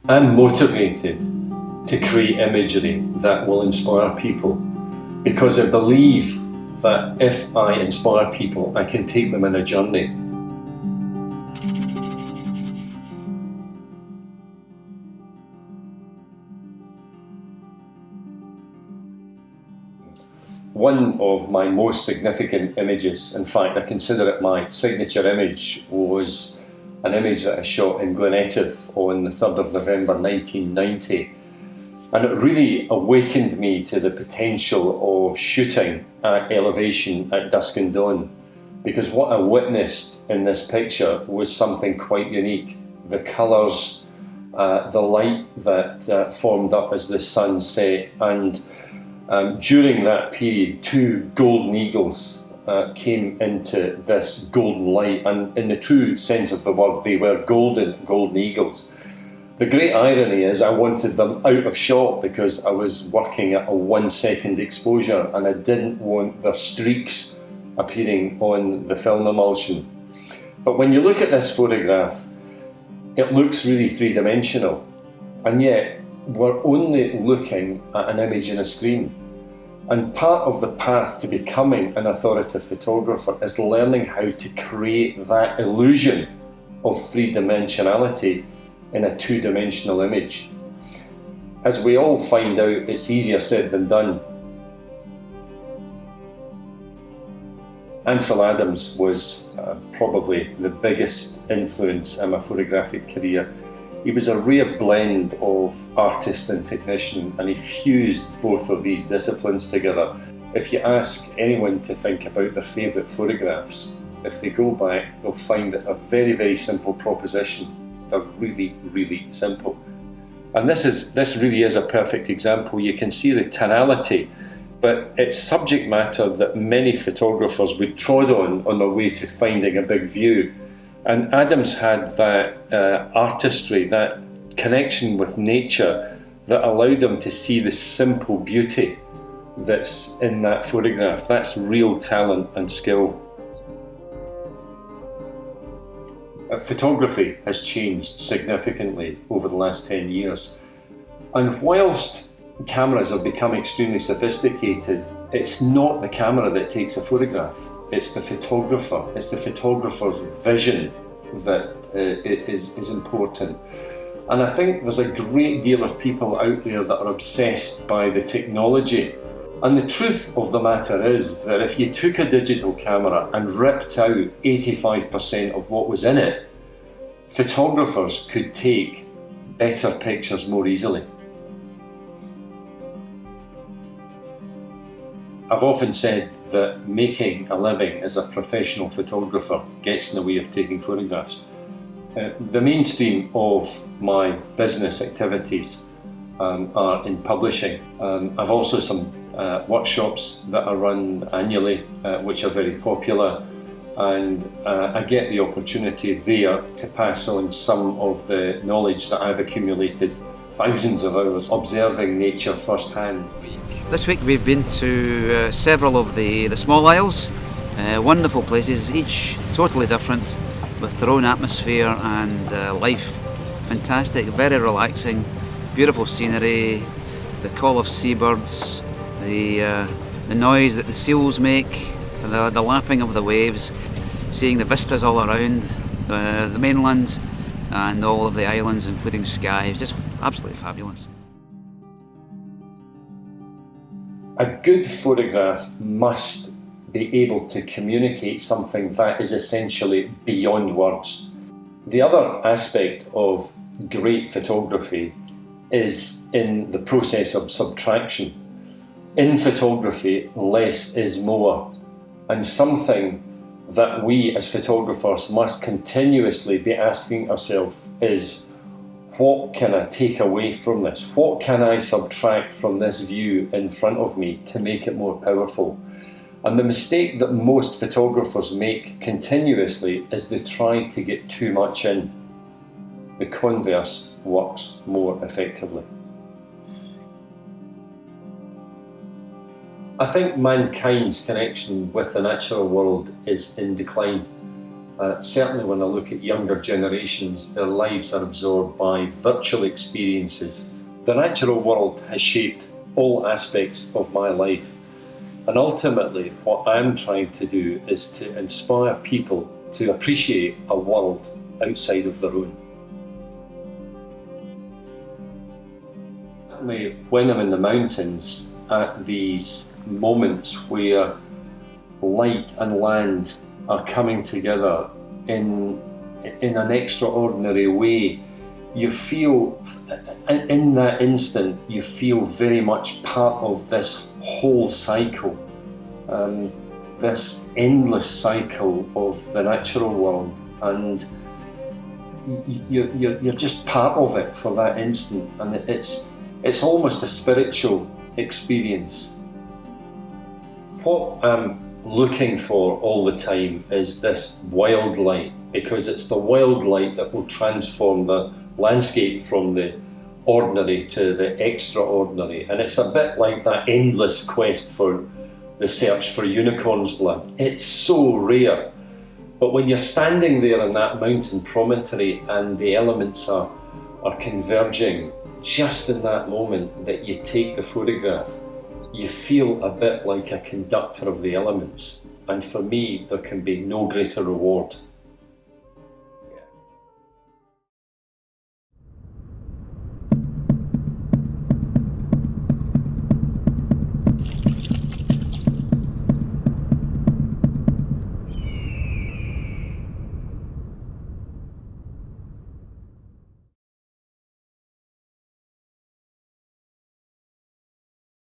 I'm motivated to create imagery that will inspire people because I believe that if I inspire people, I can take them on a journey. One of my most significant images, in fact I consider it my signature image, was an image that I shot in Glenetiv on the 3rd of November 1990. And it really awakened me to the potential of shooting at elevation at dusk and dawn, because what I witnessed in this picture was something quite unique. The colours, the light that formed up as the sun set, and during that period, two golden eagles came into this golden light, and in the true sense of the word, they were golden eagles. The great irony is I wanted them out of shot because I was working at a 1 second exposure and I didn't want their streaks appearing on the film emulsion. But when you look at this photograph, it looks really three-dimensional, and yet we're only looking at an image on a screen. And part of the path to becoming an authoritative photographer is learning how to create that illusion of three-dimensionality in a two-dimensional image. As we all find out, it's easier said than done. Ansel Adams was probably the biggest influence in my photographic career. He was a rare blend of artist and technician, and he fused both of these disciplines together. If you ask anyone to think about their favourite photographs, if they go back, they'll find it a very, very simple proposition. They're really, really simple. And this really is a perfect example. You can see the tonality, but it's subject matter that many photographers would trod on their way to finding a big view. And Adams had that artistry, that connection with nature that allowed him to see the simple beauty that's in that photograph. That's real talent and skill. Photography has changed significantly over the last 10 years. And whilst cameras have become extremely sophisticated, it's not the camera that takes a photograph. It's the photographer. It's the photographer's vision that is important. And I think there's a great deal of people out there that are obsessed by the technology. And the truth of the matter is that if you took a digital camera and ripped out 85% of what was in it, photographers could take better pictures more easily. I've often said that making a living as a professional photographer gets in the way of taking photographs. The mainstream of my business activities are in publishing. I've also some workshops that are run annually, which are very popular, and I get the opportunity there to pass on some of the knowledge that I've accumulated thousands of hours observing nature firsthand. This week we've been to several of the small isles, wonderful places, each totally different, with their own atmosphere and life. Fantastic, very relaxing, beautiful scenery, the call of seabirds, the noise that the seals make, the lapping of the waves, seeing the vistas all around the mainland and all of the islands, including Skye. Just absolutely fabulous. A good photograph must be able to communicate something that is essentially beyond words. The other aspect of great photography is in the process of subtraction. In photography, less is more, and something that we as photographers must continuously be asking ourselves is, what can I take away from this? What can I subtract from this view in front of me to make it more powerful? And the mistake that most photographers make continuously is they try to get too much in. The converse works more effectively. I think mankind's connection with the natural world is in decline. Certainly when I look at younger generations, their lives are absorbed by virtual experiences. The natural world has shaped all aspects of my life. And ultimately, what I'm trying to do is to inspire people to appreciate a world outside of their own. Certainly, when I'm in the mountains, at these moments where light and land are coming together in an extraordinary way, you feel, in that instant, you feel very much part of this whole cycle, this endless cycle of the natural world, and you're just part of it for that instant, and it's almost a spiritual experience. What I'm looking for all the time is this wild light, because it's the wild light that will transform the landscape from the ordinary to the extraordinary. And it's a bit like that endless quest for the search for unicorn's blood. It's so rare, but when you're standing there on that mountain promontory and the elements are converging just in that moment that you take the photograph, you feel a bit like a conductor of the elements. And for me, there can be no greater reward